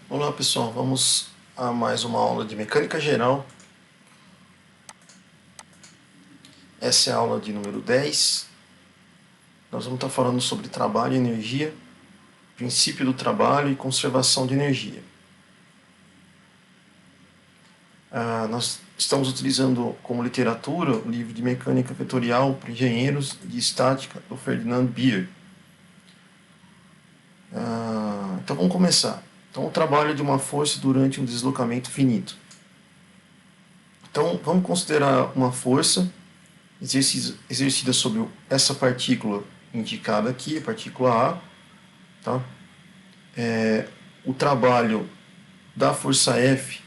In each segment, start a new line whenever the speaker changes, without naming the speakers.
Olá pessoal, vamos a mais uma aula de mecânica geral. Essa é a aula de número 10. Nós vamos estar falando sobre trabalho e energia, princípio do trabalho e conservação de energia. Nós estamos utilizando como literatura o livro de Mecânica Vetorial para Engenheiros de Estática, do Ferdinand Beer. Então vamos começar. Então, o trabalho de uma força durante um deslocamento finito. Então, vamos considerar uma força exercida sobre essa partícula indicada aqui, a partícula A. Tá? O trabalho da força F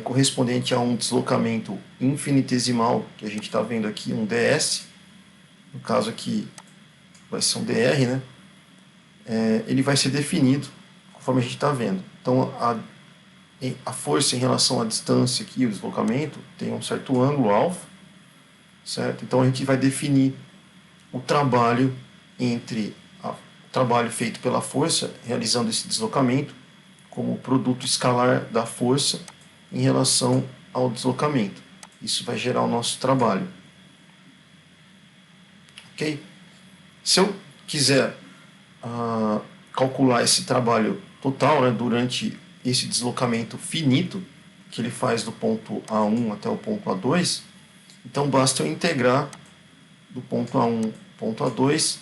correspondente a um deslocamento infinitesimal, que a gente está vendo aqui, um ds. No caso aqui vai ser um dr, né? Ele vai ser definido conforme a gente está vendo. Então, a força em relação à distância aqui, o deslocamento, tem um certo ângulo alfa, certo? Então a gente vai definir o trabalho o trabalho feito pela força, realizando esse deslocamento, como produto escalar da força em relação ao deslocamento. Isso vai gerar o nosso trabalho. Ok? Se eu quiser calcular esse trabalho total, né, durante esse deslocamento finito, que ele faz do ponto A1 até o ponto A2, então basta eu integrar do ponto A1 ao ponto A2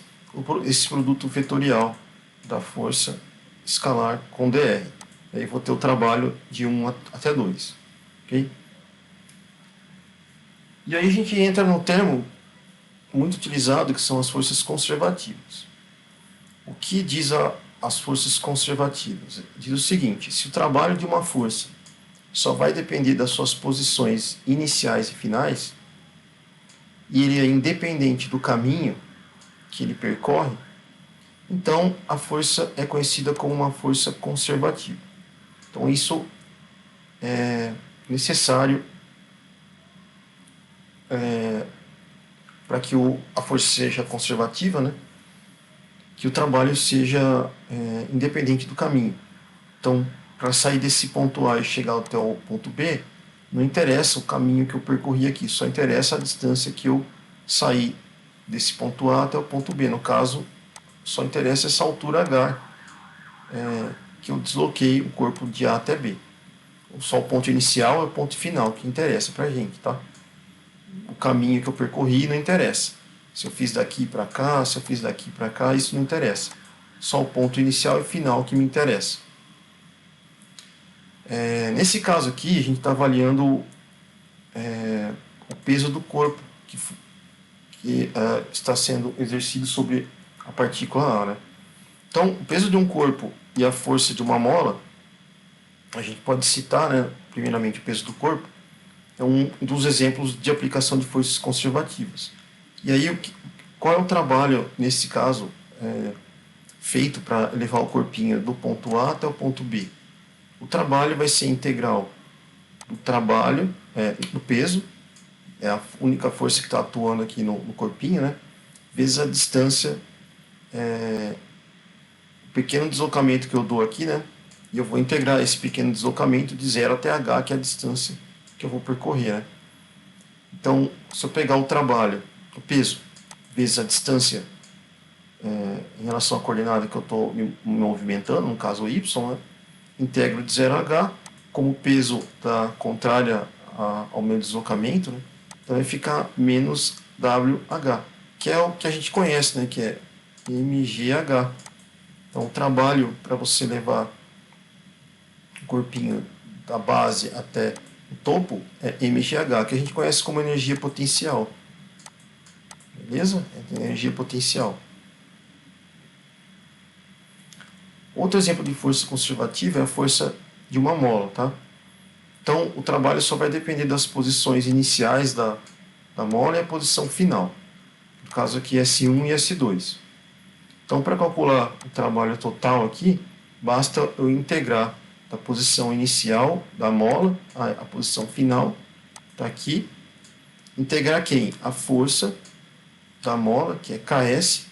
esse produto vetorial da força escalar com dr. Aí vou ter o trabalho de 1 até 2. Okay? E aí a gente entra no termo muito utilizado, que são as forças conservativas. O que diz as forças conservativas? Diz o seguinte: se o trabalho de uma força só vai depender das suas posições iniciais e finais, e ele é independente do caminho que ele percorre, então a força é conhecida como uma força conservativa. Então isso é necessário para que a força seja conservativa, né? Que o trabalho seja independente do caminho. Então, para sair desse ponto A e chegar até o ponto B, não interessa o caminho que eu percorri aqui, só interessa a distância que eu saí desse ponto A até o ponto B. No caso, só interessa essa altura H que eu desloquei o corpo de A até B. Só o ponto inicial é o ponto final que interessa para a gente, tá? O caminho que eu percorri não interessa. Se eu fiz daqui para cá, se eu fiz daqui para cá, isso não interessa. Só o ponto inicial e final que me interessa. Nesse caso aqui, a gente está avaliando o peso do corpo que está sendo exercido sobre a partícula A. Né? Então, o peso de um corpo e a força de uma mola, a gente pode citar, né, primeiramente, o peso do corpo, é um dos exemplos de aplicação de forças conservativas. E aí, qual é o trabalho, nesse caso, feito para levar o corpinho do ponto A até o ponto B? O trabalho vai ser integral do trabalho, do peso, é a única força que está atuando aqui no corpinho, né? Vezes a distância, o pequeno deslocamento que eu dou aqui, né? E eu vou integrar esse pequeno deslocamento de 0 até h, que é a distância que eu vou percorrer. Né? Então, se eu pegar o trabalho, o peso, vezes a distância em relação à coordenada que eu estou me movimentando, no caso y, né? Integro de 0 a h, como o peso está contrário ao meu deslocamento, né? Então vai ficar menos WH, que é o que a gente conhece, né? Que é mgh. Então o trabalho para você levar o corpinho da base até o topo é mgh, que a gente conhece como energia potencial. Beleza? É energia potencial. Outro exemplo de força conservativa é a força de uma mola, tá? Então, o trabalho só vai depender das posições iniciais da mola e a posição final. No caso aqui, S1 e S2. Então, para calcular o trabalho total aqui, basta eu integrar da posição inicial da mola a posição final, está aqui. Integrar quem? A força da mola, que é Ks,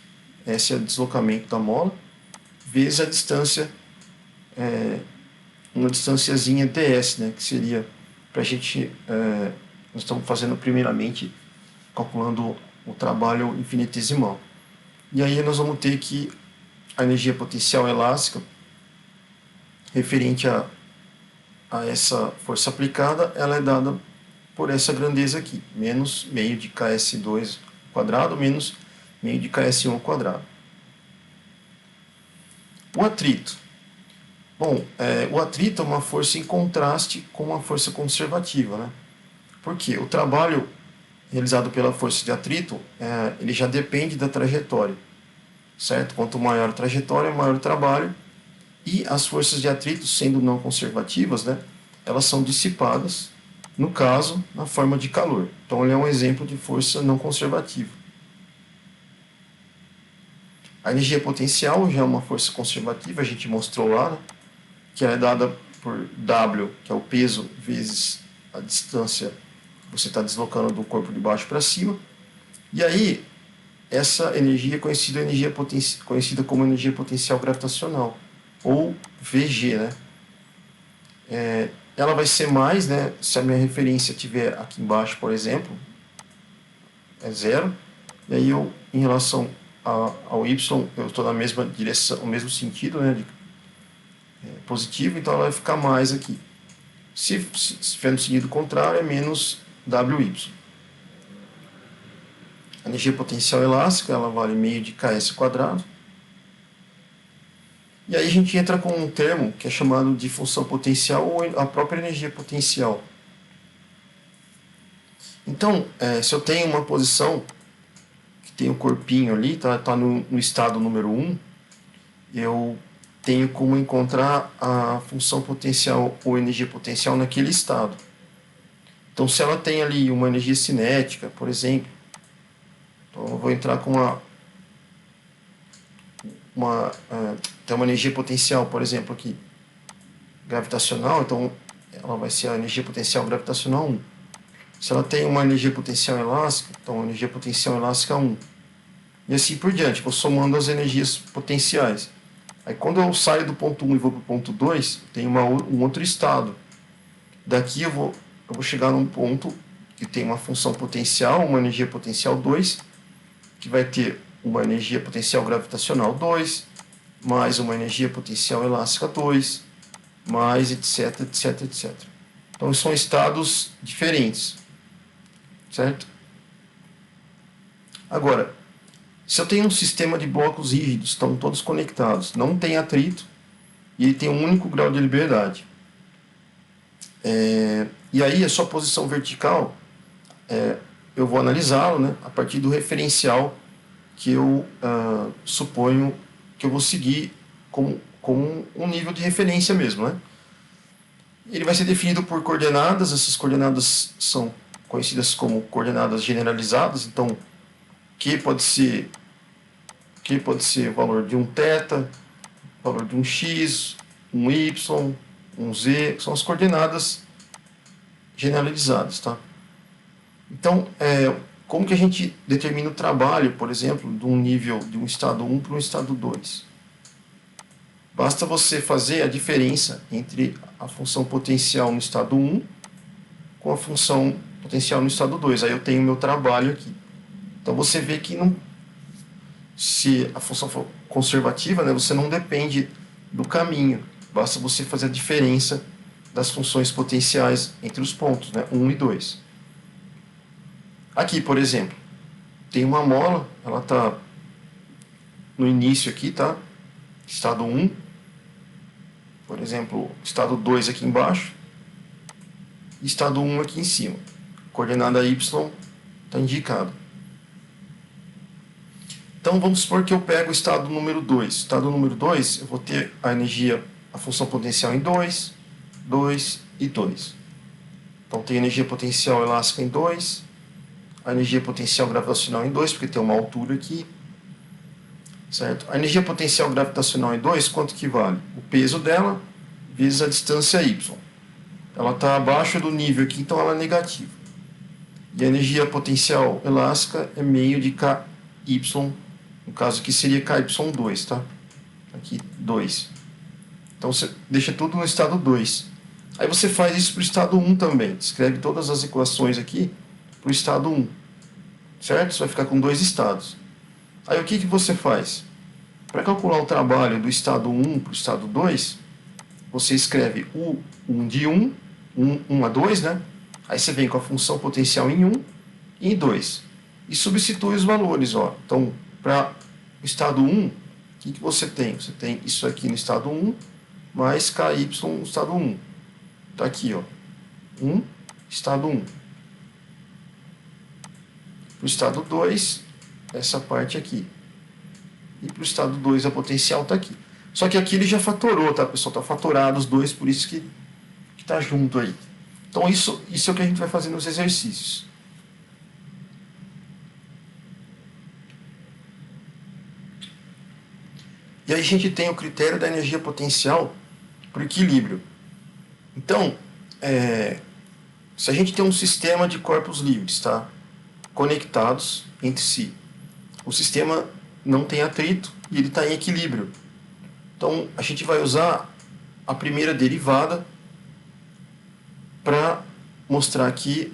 esse é o deslocamento da mola, vezes a distância uma distânciazinha ds, né, que seria para a gente, nós estamos fazendo primeiramente, calculando o trabalho infinitesimal. E aí nós vamos ter que a energia potencial elástica, referente a essa força aplicada, ela é dada por essa grandeza aqui, menos meio de ks2 quadrado, menos meio de ks1 quadrado. O atrito. Bom, o atrito é uma força em contraste com uma força conservativa, né? Porque o trabalho realizado pela força de atrito, ele já depende da trajetória, certo? Quanto maior a trajetória, maior o trabalho, e as forças de atrito, sendo não conservativas, né, elas são dissipadas, no caso, na forma de calor. Então, ele é um exemplo de força não conservativa. A energia potencial já é uma força conservativa, a gente mostrou lá, né, que ela é dada por W, que é o peso vezes a distância que você está deslocando do corpo de baixo para cima. E aí, essa energia é conhecida como energia potencial gravitacional, ou VG, né? Ela vai ser mais, né, se a minha referência estiver aqui embaixo, por exemplo, é zero, e aí eu, em relação ao Y, eu estou na mesma direção, no mesmo sentido, né, positivo, então ela vai ficar mais aqui. Se estiver no sentido contrário, é menos WY. A energia potencial elástica, ela vale meio de ks quadrado. E aí a gente entra com um termo que é chamado de função potencial ou a própria energia potencial. Então, se eu tenho uma posição que tem um corpinho ali, tá no estado número 1, eu tenho como encontrar a função potencial ou energia potencial naquele estado. Então, se ela tem ali uma energia cinética, por exemplo, então eu vou entrar com tem uma energia potencial, por exemplo, aqui, gravitacional, então ela vai ser a energia potencial gravitacional 1. Se ela tem uma energia potencial elástica, então a energia potencial elástica 1. E assim por diante, vou somando as energias potenciais. Aí quando eu saio do ponto 1 e vou para o ponto 2, tem um outro estado. Daqui eu vou chegar num ponto que tem uma função potencial, uma energia potencial 2, que vai ter uma energia potencial gravitacional 2, mais uma energia potencial elástica 2, mais etc, etc, etc. Então são estados diferentes, certo? Agora, se eu tenho um sistema de blocos rígidos, estão todos conectados, não tem atrito, e ele tem um único grau de liberdade. E aí a sua posição vertical, eu vou analisá-lo, né, a partir do referencial que eu suponho que eu vou seguir como um nível de referência mesmo, né? Ele vai ser definido por coordenadas, essas coordenadas são conhecidas como coordenadas generalizadas, então Q pode ser o valor de um θ, valor de um x, um y, um z, são as coordenadas generalizadas, tá? Então, como que a gente determina o trabalho, por exemplo, de um nível de um estado 1 para um estado 2? Basta você fazer a diferença entre a função potencial no estado 1 com a função potencial no estado 2. Aí eu tenho o meu trabalho aqui. Então você vê que se a função for conservativa, né, você não depende do caminho. Basta você fazer a diferença das funções potenciais entre os pontos, né, 1 e 2. Aqui, por exemplo, tem uma mola, ela está no início aqui, tá? Estado 1, por exemplo, estado 2 aqui embaixo, e estado 1 aqui em cima. Coordenada y está indicada. Então vamos supor que eu pego o estado número 2. Estado número 2, eu vou ter a função potencial em 2, 2 e 2. Então tem energia potencial elástica em 2, a energia potencial gravitacional em 2, porque tem uma altura aqui, certo? A energia potencial gravitacional em 2, quanto que vale? O peso dela vezes a distância y. Ela está abaixo do nível aqui, então ela é negativa. E a energia potencial elástica é meio de KY, no caso aqui seria KY2, tá? Aqui 2. Então você deixa tudo no estado 2. Aí você faz isso para o estado 1 também. Escreve todas as equações aqui para o estado 1. Certo? Você vai ficar com 2 estados. Aí o que você faz? Para calcular o trabalho do estado 1 para o estado 2, você escreve o 1 de 1 a 2, né? Aí você vem com a função potencial em 1 e em 2. E substitui os valores, ó. Então, para o estado 1, o que você tem? Você tem isso aqui no estado 1, mais KY no estado 1. Está aqui, ó. 1, estado 1. Para o estado 2, essa parte aqui. E para o estado 2, a potencial está aqui. Só que aqui ele já fatorou, tá, pessoal? Está fatorado os dois, por isso que está junto aí. Então, isso é o que a gente vai fazer nos exercícios. E aí a gente tem o critério da energia potencial para o equilíbrio. Então, se a gente tem um sistema de corpos livres, tá, conectados entre si, o sistema não tem atrito e ele está em equilíbrio. Então, a gente vai usar a primeira derivada para mostrar aqui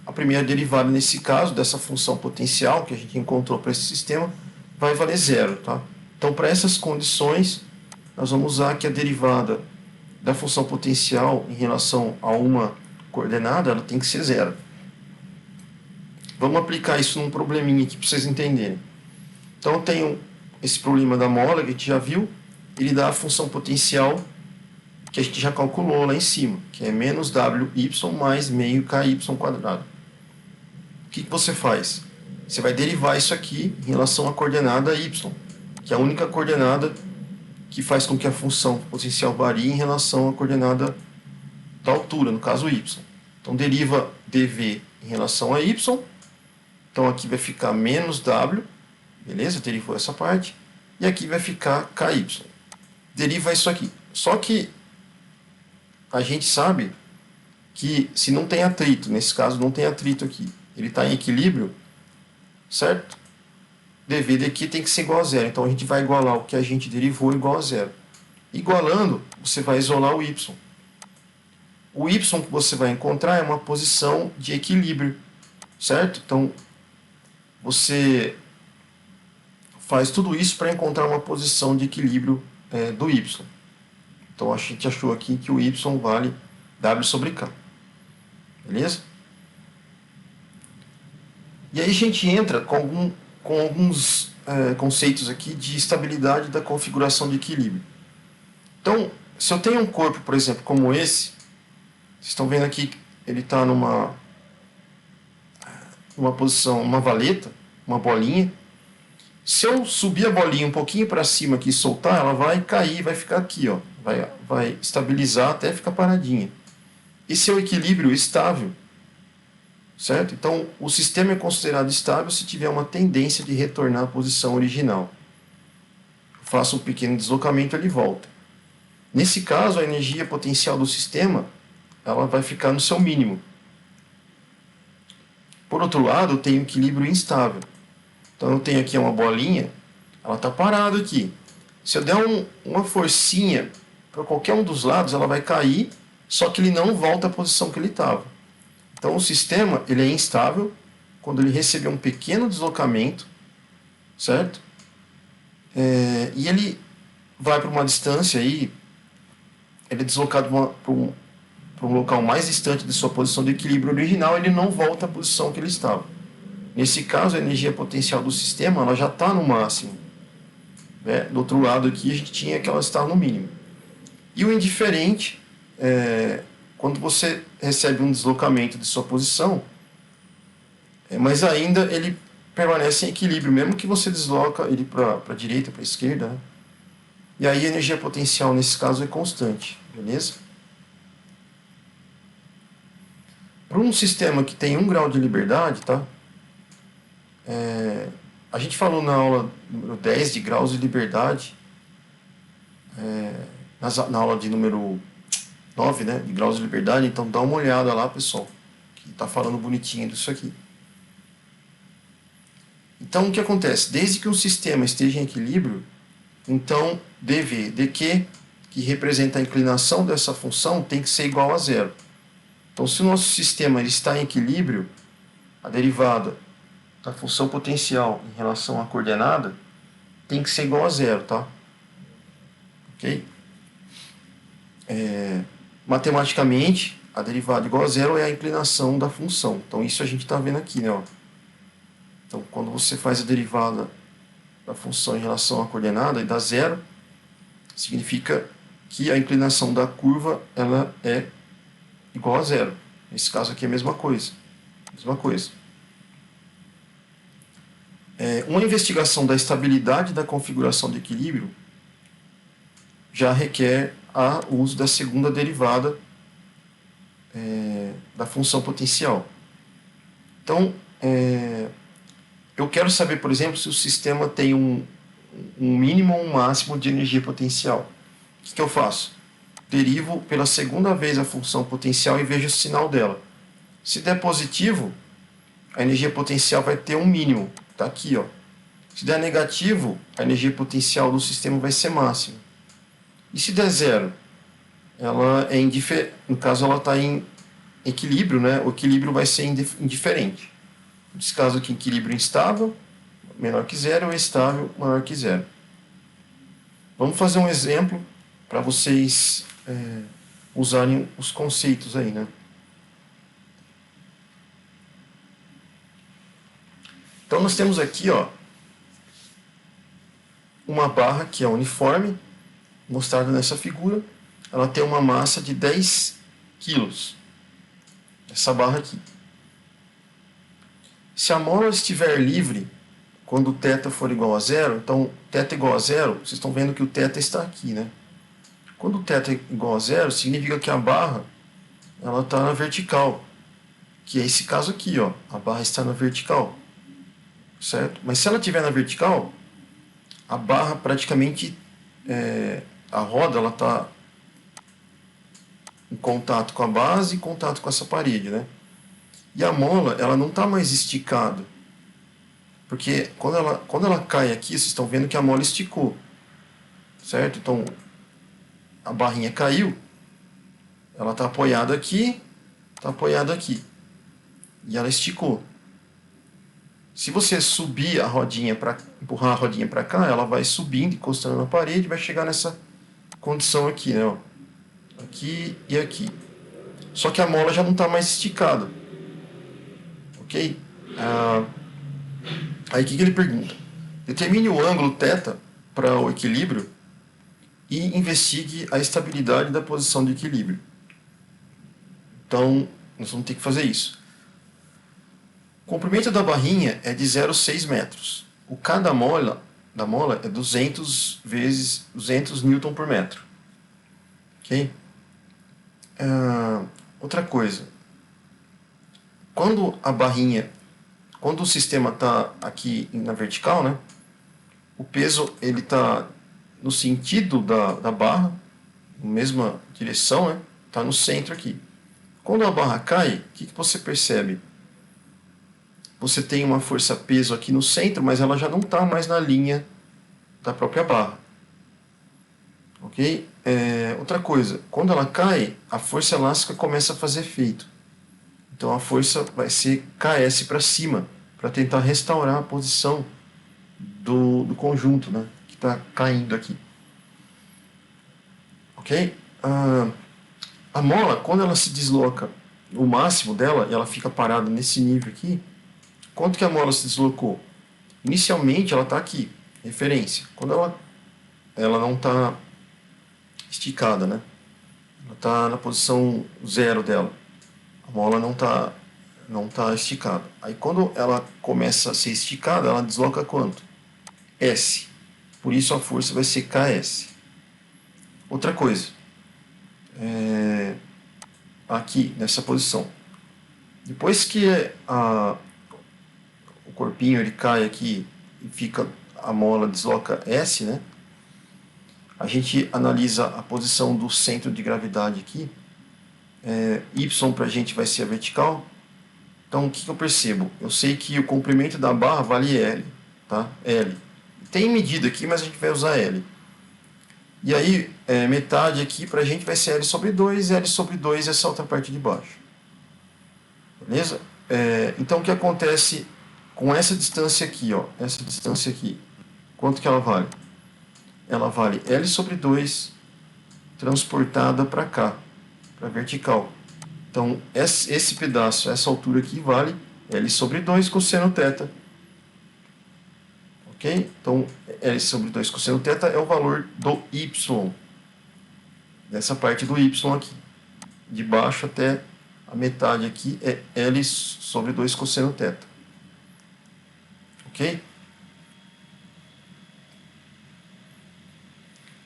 a primeira derivada, nesse caso, dessa função potencial que a gente encontrou para esse sistema, vai valer zero. Tá? Então, para essas condições, nós vamos usar aqui a derivada da função potencial em relação a uma coordenada, ela tem que ser zero. Vamos aplicar isso num probleminha aqui para vocês entenderem. Então, eu tenho esse problema da mola, que a gente já viu, ele dá a função potencial que a gente já calculou lá em cima, que é menos WY mais meio KY quadrado. O que você faz? Você vai derivar isso aqui em relação à coordenada Y, que é a única coordenada que faz com que a função potencial varie em relação à coordenada da altura, no caso Y. Então, deriva dV em relação a Y. Então, aqui vai ficar menos W, beleza? Derivou essa parte. E aqui vai ficar KY. Deriva isso aqui. Só que a gente sabe que se não tem atrito, nesse caso não tem atrito aqui, ele está em equilíbrio, certo? dV daqui tem que ser igual a zero. Então a gente vai igualar o que a gente derivou igual a zero. Igualando, você vai isolar o y. O y que você vai encontrar é uma posição de equilíbrio, certo? Então você faz tudo isso para encontrar uma posição de equilíbrio do y. Então a gente achou aqui que o y vale W sobre K. Beleza? E aí a gente entra com alguns conceitos aqui de estabilidade da configuração de equilíbrio. Então, se eu tenho um corpo, por exemplo, como esse, vocês estão vendo aqui, ele está numa posição, uma valeta, uma bolinha. Se eu subir a bolinha um pouquinho para cima aqui e soltar, ela vai cair, vai ficar aqui, ó, vai estabilizar até ficar paradinha. Esse é o equilíbrio estável, certo? Então, o sistema é considerado estável se tiver uma tendência de retornar à posição original. Eu faço um pequeno deslocamento, ele volta. Nesse caso, a energia potencial do sistema ela vai ficar no seu mínimo. Por outro lado, eu tenho equilíbrio instável. Então, eu tenho aqui uma bolinha, ela está parada aqui. Se eu der uma forcinha para qualquer um dos lados, ela vai cair, só que ele não volta à posição que ele estava. Então, o sistema ele é instável quando ele receber um pequeno deslocamento, certo? E ele vai para uma distância aí, ele é deslocado para um local mais distante de sua posição de equilíbrio original, ele não volta à posição que ele estava. Nesse caso, a energia potencial do sistema ela já está no máximo. Né? Do outro lado aqui, a gente tinha que ela está no mínimo. E o indiferente, quando você recebe um deslocamento de sua posição, mas ainda ele permanece em equilíbrio, mesmo que você desloca ele para a direita, para a esquerda. Né? E aí a energia potencial, nesse caso, é constante. Beleza? Para um sistema que tem 1 grau de liberdade, tá? A gente falou na aula número 10 de graus de liberdade, na aula de número 9, né, de graus de liberdade, então dá uma olhada lá, pessoal, que está falando bonitinho disso aqui. Então, o que acontece? Desde que um sistema esteja em equilíbrio, então dv dq, que representa a inclinação dessa função, tem que ser igual a zero. Então, se o nosso sistema ele está em equilíbrio, a derivada da função potencial em relação à coordenada tem que ser igual a zero, tá? Ok? Matematicamente, a derivada igual a zero é a inclinação da função. Então, isso a gente está vendo aqui, né? Ó. Então, quando você faz a derivada da função em relação à coordenada e dá zero, significa que a inclinação da curva ela é igual a zero. Nesse caso aqui é a mesma coisa. Mesma coisa. Uma investigação da estabilidade da configuração de equilíbrio já requer o uso da segunda derivada da função potencial. Então, eu quero saber, por exemplo, se o sistema tem um mínimo ou um máximo de energia potencial. O que eu faço? Derivo pela segunda vez a função potencial e vejo o sinal dela. Se der positivo, a energia potencial vai ter um mínimo. Está aqui, ó. Se der negativo, a energia potencial do sistema vai ser máxima. E se der zero? Ela é indiferente. No caso, ela está em equilíbrio, né? O equilíbrio vai ser indiferente. Nesse caso aqui, equilíbrio instável, menor que zero, ou estável, maior que zero. Vamos fazer um exemplo para vocês usarem os conceitos aí, né? Então, nós temos aqui, ó, uma barra que é uniforme, mostrada nessa figura. Ela tem uma massa de 10 quilos. Essa barra aqui. Se a mola estiver livre, quando o θ for igual a zero, então θ igual a zero, vocês estão vendo que o θ está aqui, né? Quando o θ é igual a zero, significa que a barra ela está na vertical, que é esse caso aqui, ó, a barra está na vertical, certo? Mas se ela estiver na vertical, a barra praticamente, a roda, ela está em contato com a base e em contato com essa parede, né? E a mola, ela não está mais esticada, porque quando ela cai aqui, vocês estão vendo que a mola esticou, certo? Então, a barrinha caiu, ela está apoiada aqui, está apoiada aqui, e ela esticou. Se você subir a rodinha, empurrar a rodinha para cá, ela vai subindo, encostando na parede, vai chegar nessa condição aqui, né? Ó. Aqui e aqui. Só que a mola já não está mais esticada. Ok? Aí o que ele pergunta? Determine o ângulo θ para o equilíbrio e investigue a estabilidade da posição de equilíbrio. Então, nós vamos ter que fazer isso. O comprimento da barrinha é de 0,6 metros. O K da mola é 200 vezes 200 Newton por metro. Ok? Outra coisa. Quando o sistema está aqui na vertical, né? O peso ele está no sentido da barra, na mesma direção, né? Está no centro aqui. Quando a barra cai, o que você percebe? Você tem uma força-peso aqui no centro, mas ela já não está mais na linha da própria barra. Ok? Outra coisa, quando ela cai, a força elástica começa a fazer efeito. Então a força vai ser KS para cima, para tentar restaurar a posição do conjunto, né? Que está caindo aqui. Ok? A mola, quando ela se desloca, o máximo dela, e ela fica parada nesse nível aqui, quanto que a mola se deslocou? Inicialmente ela está aqui, referência. Quando ela não está esticada, né? Ela está na posição zero dela. A mola não tá esticada. Aí quando ela começa a ser esticada, ela desloca quanto? S. Por isso a força vai ser KS. Outra coisa. Aqui, nessa posição. Depois que o corpinho ele cai aqui e fica, a mola desloca S, né? A gente analisa a posição do centro de gravidade aqui. Y para a gente vai ser a vertical. Então o que eu percebo? Eu sei que o comprimento da barra vale L, tá? L. Tem medida aqui, mas a gente vai usar L. E aí, metade aqui para a gente vai ser L sobre 2, L sobre 2 essa outra parte de baixo. Beleza? Então, o que acontece com essa distância aqui, ó? Essa distância aqui, quanto que ela vale? Ela vale L sobre 2 transportada para cá, para vertical. Então, esse pedaço, essa altura aqui, vale L sobre 2 cosseno θ. Ok? Então, L sobre 2 cosseno θ é o valor do y. Dessa parte do y aqui. De baixo até a metade aqui é L sobre 2 cosseno θ. Ok?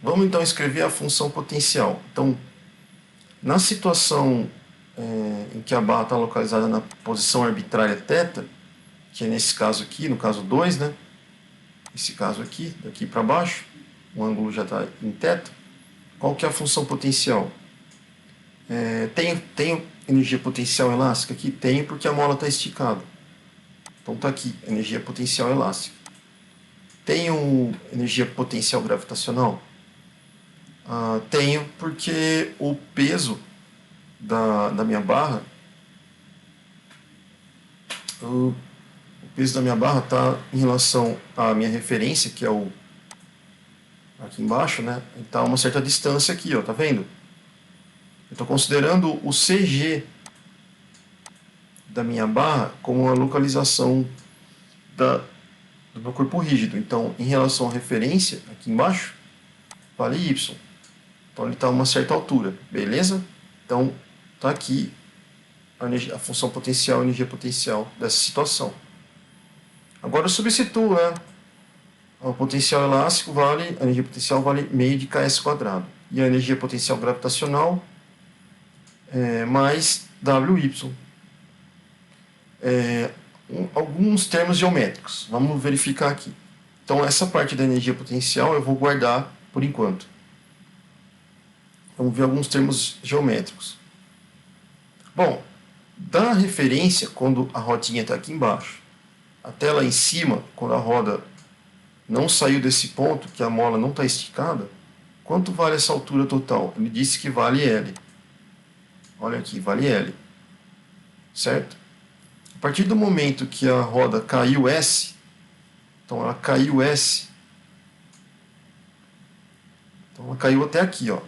Vamos então escrever a função potencial. Então, na situação em que a barra está localizada na posição arbitrária θ, que é nesse caso aqui, no caso 2, né? Esse caso aqui, daqui para baixo, o ângulo já está em θ. Qual que é a função potencial? Tem energia potencial elástica aqui? Tem, porque a mola está esticada. Então está aqui, energia potencial elástica. Tenho energia potencial gravitacional? Tenho, porque o peso da minha barra, o peso da minha barra está em relação à minha referência, que é o aqui embaixo, né? Está a uma certa distância aqui, ó, tá vendo? Eu estou considerando o CG da minha barra como a localização do meu corpo rígido. Então, em relação à referência, aqui embaixo, vale Y. Então, ele está a uma certa altura, beleza? Então, está aqui a função potencial, a energia potencial dessa situação. Agora, eu substituo, né? O potencial elástico vale, a energia potencial vale meio de kS². E a energia potencial gravitacional mais WY. Alguns termos geométricos. Vamos verificar aqui. Então, essa parte da energia potencial eu vou guardar por enquanto. Vamos ver alguns termos geométricos. Bom, da referência, quando a rodinha está aqui embaixo, até lá em cima, quando a roda não saiu desse ponto, que a mola não está esticada, quanto vale essa altura total? Ele disse que vale L. Olha aqui, vale L. Certo? A partir do momento que a roda caiu S, então ela caiu S, então ela caiu até aqui, ó,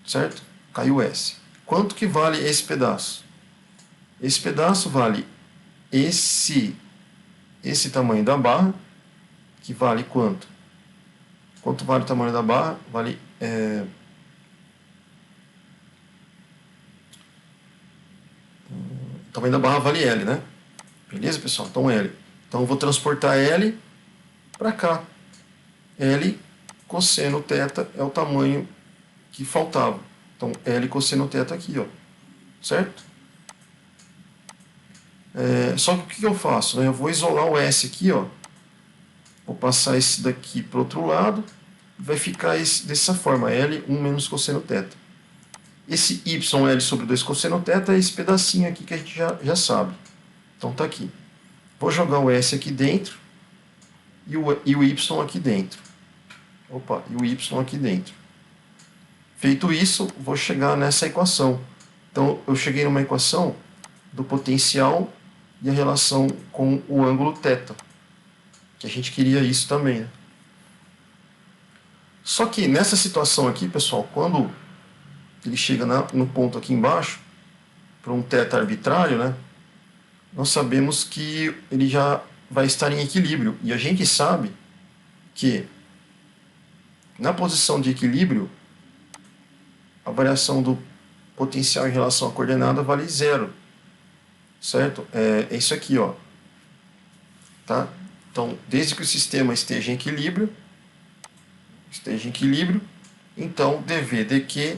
certo? Caiu S. Quanto que vale esse pedaço? Esse pedaço vale esse tamanho da barra, que vale quanto? Quanto vale o tamanho da barra? Vale o tamanho da barra vale L, né? Beleza, pessoal? Então L. Então eu vou transportar L para cá. L cosseno θ é o tamanho que faltava. Então L cosseno θ aqui, ó. Certo? Só que o que eu faço? Né? Eu vou isolar o S aqui, ó. Vou passar esse daqui para o outro lado. Vai ficar dessa forma, L 1 menos cosseno θ. Esse YL sobre 2 cosseno θ é esse pedacinho aqui que a gente já sabe. Então tá aqui. Vou jogar o S aqui dentro e o Y aqui dentro. Opa, e o Y aqui dentro. Feito isso, vou chegar nessa equação. Então eu cheguei numa equação do potencial e a relação com o ângulo θ. Que a gente queria isso também, né? Só que nessa situação aqui, pessoal, quando ele chega no ponto aqui embaixo, para um θ arbitrário, né? Nós sabemos que ele já vai estar em equilíbrio. E a gente sabe que na posição de equilíbrio, a variação do potencial em relação à coordenada vale zero. Certo? É isso aqui, ó. Tá? Então, desde que o sistema esteja em equilíbrio, então dV dQ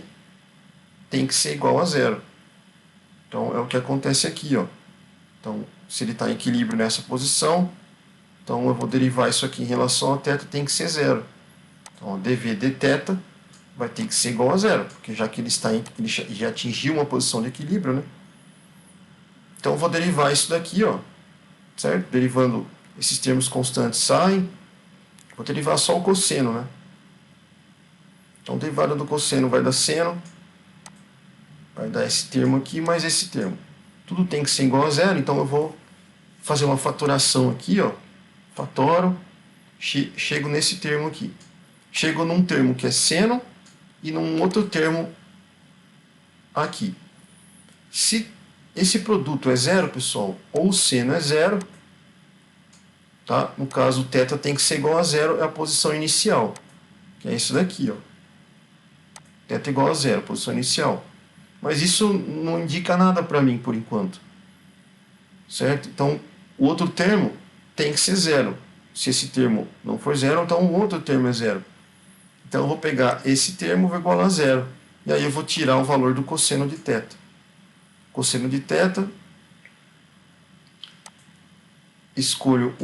tem que ser igual a zero. Então, é o que acontece aqui, ó. Então, se ele está em equilíbrio nessa posição, então eu vou derivar isso aqui em relação a θ, tem que ser zero. Então, dV dθ vai ter que ser igual a zero, porque já que ele já atingiu uma posição de equilíbrio, né? Então, eu vou derivar isso daqui, ó, certo? Derivando esses termos constantes saem, vou derivar só o cosseno, né? Então, derivada do cosseno vai dar seno, vai dar esse termo aqui, mais esse termo. Tudo tem que ser igual a zero, então eu vou fazer uma fatoração aqui, ó. Fatoro, chego nesse termo aqui. Chego num termo que é seno e num outro termo aqui. Se esse produto é zero, pessoal, ou o seno é zero, tá? No caso, o θ tem que ser igual a zero, é a posição inicial, que é isso daqui, ó. θ igual a zero, posição inicial. Mas isso não indica nada para mim por enquanto, certo? Então, o outro termo tem que ser zero. Se esse termo não for zero, então o outro termo é zero. Então, eu vou pegar esse termo e vou igualar a zero. E aí eu vou tirar o valor do cosseno de θ. Cosseno de θ, escolho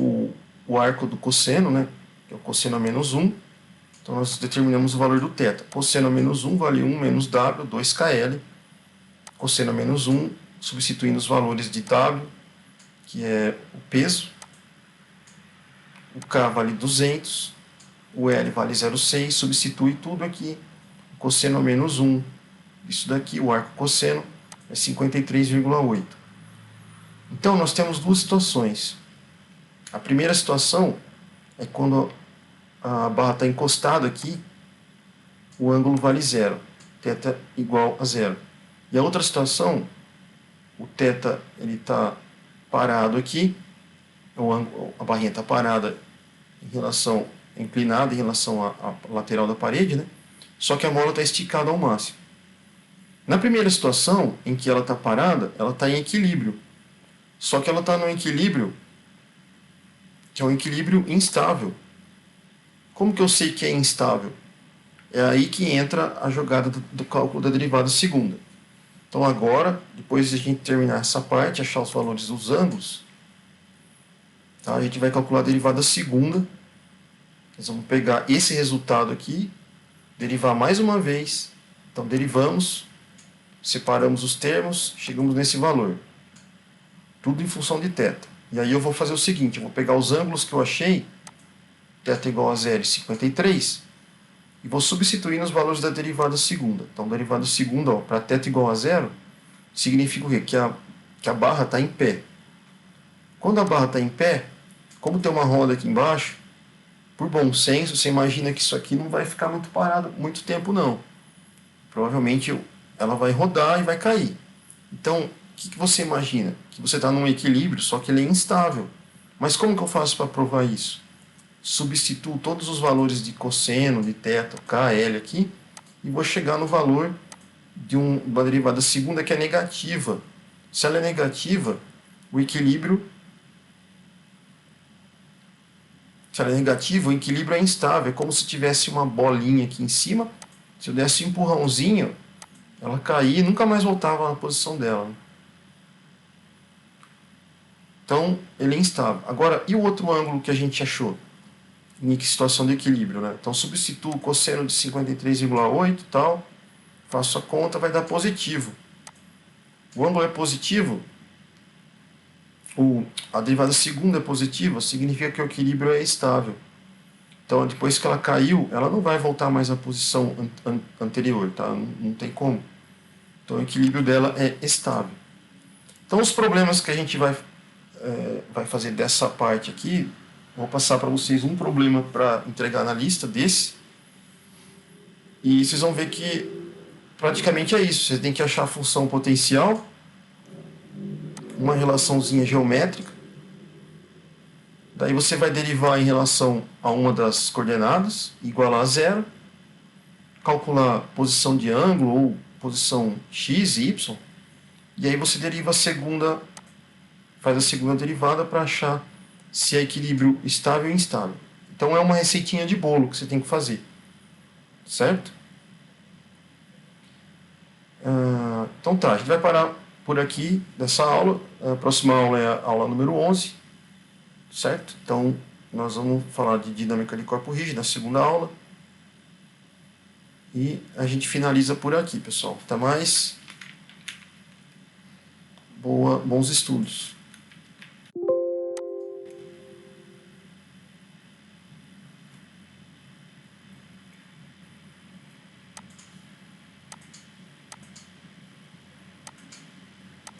o arco do cosseno, né? Que é o cosseno a menos 1. Então, nós determinamos o valor do θ. Cosseno a menos 1 vale 1 menos W, 2kL. Cosseno a menos 1, substituindo os valores de W, que é o peso. O K vale 200, o L vale 0,6, substitui tudo aqui. Cosseno a menos 1, isso daqui, o arco cosseno, é 53,8. Então, nós temos duas situações. A primeira situação é quando a barra está encostada aqui, o ângulo vale zero, θ igual a zero. E a outra situação, o θ está parado aqui, a barrinha está parada inclinada em relação à lateral da parede, né? Só que a mola está esticada ao máximo. Na primeira situação, em que ela está parada, ela está em equilíbrio. Só que ela está num equilíbrio que é um equilíbrio instável. Como que eu sei que é instável? É aí que entra a jogada do cálculo da derivada segunda. Então agora, depois de a gente terminar essa parte, achar os valores dos ângulos, tá? A gente vai calcular a derivada segunda. Nós vamos pegar esse resultado aqui, derivar mais uma vez. Então derivamos, separamos os termos, chegamos nesse valor. Tudo em função de θ. E aí eu vou fazer o seguinte, eu vou pegar os ângulos que eu achei, θ igual a 0,53, e vou substituir nos valores da derivada segunda. Então, derivada segunda, para θ igual a 0, significa o quê? Que a barra está em pé. Quando a barra está em pé, como tem uma roda aqui embaixo, por bom senso, você imagina que isso aqui não vai ficar muito parado muito tempo, não. Provavelmente ela vai rodar e vai cair. Então, o que você imagina? Que você está num equilíbrio, só que ele é instável. Mas como que eu faço para provar isso? Substituo todos os valores de cosseno, de θ, k, l aqui, e vou chegar no valor de uma derivada segunda que é negativa. Se ela é negativa, o equilíbrio... Se ela é negativa, o equilíbrio é instável. É como se tivesse uma bolinha aqui em cima. Se eu desse um empurrãozinho, ela caía e nunca mais voltava na posição dela. Então, ele é instável. Agora, e o outro ângulo que a gente achou? Em situação de equilíbrio, né? Então, substituo o cosseno de 53,8 e tal, faço a conta, vai dar positivo. O ângulo é positivo, a derivada segunda é positiva, significa que o equilíbrio é estável. Então, depois que ela caiu, ela não vai voltar mais à posição anterior, tá? Não tem como. Então, o equilíbrio dela é estável. Então, os problemas que a gente vai fazer dessa parte aqui, vou passar para vocês um problema para entregar na lista desse. E vocês vão ver que praticamente é isso. Você tem que achar a função potencial, uma relaçãozinha geométrica. Daí você vai derivar em relação a uma das coordenadas, igualar a zero. Calcular posição de ângulo ou posição x e y. E aí você deriva a segunda, faz a segunda derivada para achar se é equilíbrio estável ou instável. Então é uma receitinha de bolo que você tem que fazer. Certo? Então tá, a gente vai parar por aqui dessa aula. A próxima aula é a aula número 11. Certo? Então nós vamos falar de dinâmica de corpo rígido na segunda aula. E a gente finaliza por aqui, pessoal. Até mais. Bons estudos.